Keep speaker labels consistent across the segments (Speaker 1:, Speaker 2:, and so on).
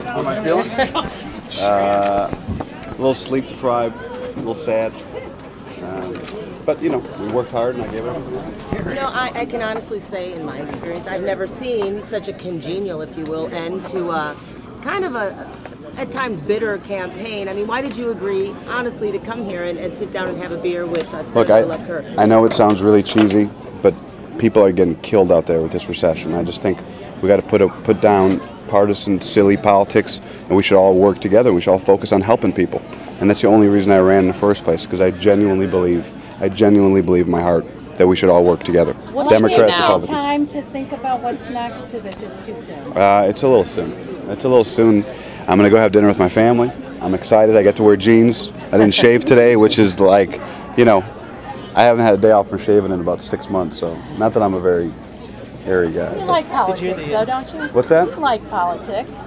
Speaker 1: How am I feeling? A little sleep deprived, a little sad. But, you know, we worked hard and I gave it everything.
Speaker 2: You know, I can honestly say, in my experience, I've never seen such a congenial, if you will, end to kind of a, at times, bitter campaign. I mean, why did you agree, honestly, to come here and sit down and have a beer with Senator Kirk?
Speaker 1: I know it sounds really cheesy, but people are getting killed out there with this recession. I just think we got to put down partisan, silly politics, and we should all work together. We should all focus on helping people. And that's the only reason I ran in the first place, because I genuinely believe in my heart that we should all work together.
Speaker 3: Democrats, Republicans. Time to think about what's next? Is it just too soon?
Speaker 1: It's a little soon. It's a little soon. I'm going to go have dinner with my family. I'm excited. I get to wear jeans. I didn't shave today, which is like, you know, I haven't had a day off from shaving in about 6 months, so not that I'm a very hairy guy.
Speaker 3: You like politics, though, don't you?
Speaker 1: What's that?
Speaker 3: You like politics.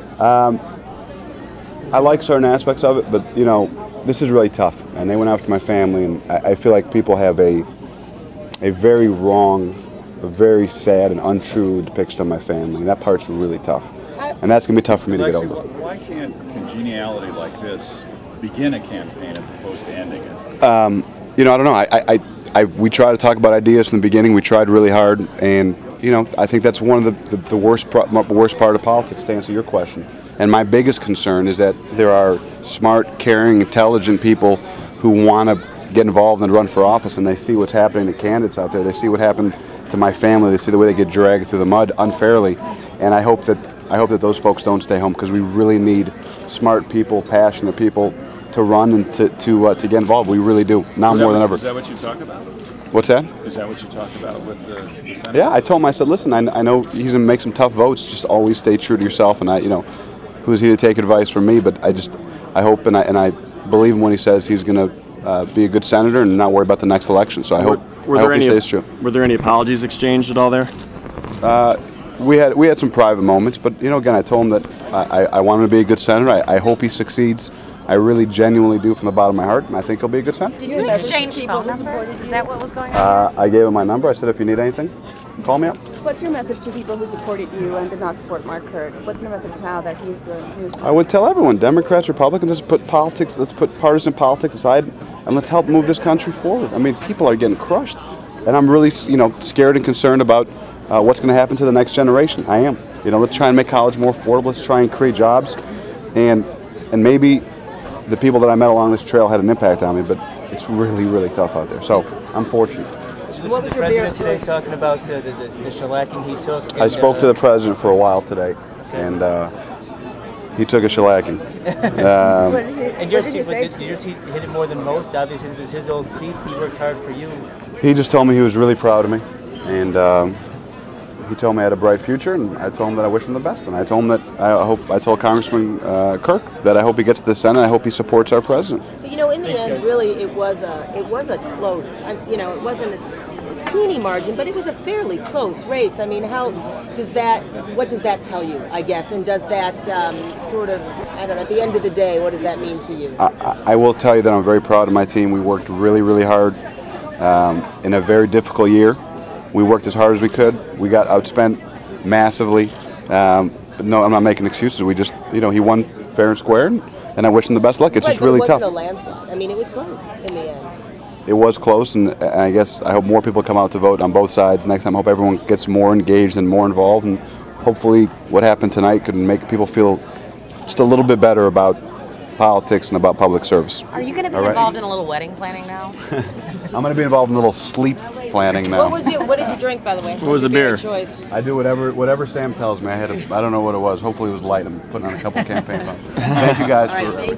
Speaker 1: I like certain aspects of it, but, you know, this is really tough. And they went after my family, and I feel like people have a very wrong, a very sad and untrue depiction of my family. And that part's really tough. And that's going to be tough for me to get over.
Speaker 4: Why can't congeniality like this begin a campaign as opposed to ending it?
Speaker 1: You know, I don't know. We try to talk about ideas from the beginning. We tried really hard, and you know, I think that's one of the worst part of politics, to answer your question. And my biggest concern is that there are smart, caring, intelligent people who want to get involved and run for office, and they see what's happening to candidates out there. They see what happened to my family. They see the way they get dragged through the mud unfairly, and I hope that those folks don't stay home, because we really need smart people, passionate people to run and to get involved. We really do, now more than ever.
Speaker 4: Is that what you talk about?
Speaker 1: What's that?
Speaker 4: Is that what you talked about with the Senator?
Speaker 1: Yeah, I told him, I said, listen, I know he's going to make some tough votes. Just always stay true to yourself. And you know, who's he to take advice from me? But I hope and I believe him when he says he's going to be a good senator and not worry about the next election. So I hope he stays true.
Speaker 5: Were there any apologies exchanged at all there?
Speaker 1: We had some private moments, but you know, again, I told him that I want him to be a good senator. I hope he succeeds. I really genuinely do, from the bottom of my heart, and I think he'll be a good senator.
Speaker 3: Did you exchange phone numbers? Is that what was going on?
Speaker 1: I gave him my number. I said, if you need anything, call me up.
Speaker 6: What's your message to people who supported you and did not support Mark Kirk? What's your message now that he's the new senator?
Speaker 1: I would tell everyone, Democrats, Republicans, let's put partisan politics aside, and let's help move this country forward. I mean, people are getting crushed, and I'm really, you know, scared and concerned about what's going to happen to the next generation. I am. You know, let's try and make college more affordable. Let's try and create jobs, and maybe the people that I met along this trail had an impact on me, but it's really, really tough out there. So I'm fortunate.
Speaker 7: Did you listen to the president today talking about the shellacking he took?
Speaker 1: I spoke to the president for a while today, and he took a shellacking.
Speaker 7: And yours, did yours hit it more than most? Obviously, this was his old seat. He worked hard for you.
Speaker 1: He just told me he was really proud of me, and he told me I had a bright future, and I told him that I wish him the best. And I told him that I told Congressman Kirk that I hope he gets to the Senate. I hope he supports our president.
Speaker 2: But you know, in the end, really, it was a close. You know, it wasn't a teeny margin, but it was a fairly close race. I mean, what does that tell you, I guess? And does that sort of, I don't know, at the end of the day, what does that mean to you?
Speaker 1: I will tell you that I'm very proud of my team. We worked really, really hard in a very difficult year. We worked as hard as we could. We got outspent massively. But no, I'm not making excuses. We just, you know, he won fair and square, and I wish him the best luck. It's just really tough.
Speaker 2: It wasn't a landslide. I mean, it was close in the end.
Speaker 1: It was close, and I guess I hope more people come out to vote on both sides. Next time, I hope everyone gets more engaged and more involved, and hopefully what happened tonight could make people feel just a little bit better about politics and about public service.
Speaker 3: Are you going to be involved in a little wedding planning now?
Speaker 1: I'm going to be involved in a little sleep planning now.
Speaker 2: What did you drink, by the way?
Speaker 5: What was the beer?
Speaker 2: Choice?
Speaker 1: I do whatever Sam tells me. I don't know what it was. Hopefully it was light. I'm putting on a couple campaign funds. Thank you guys for.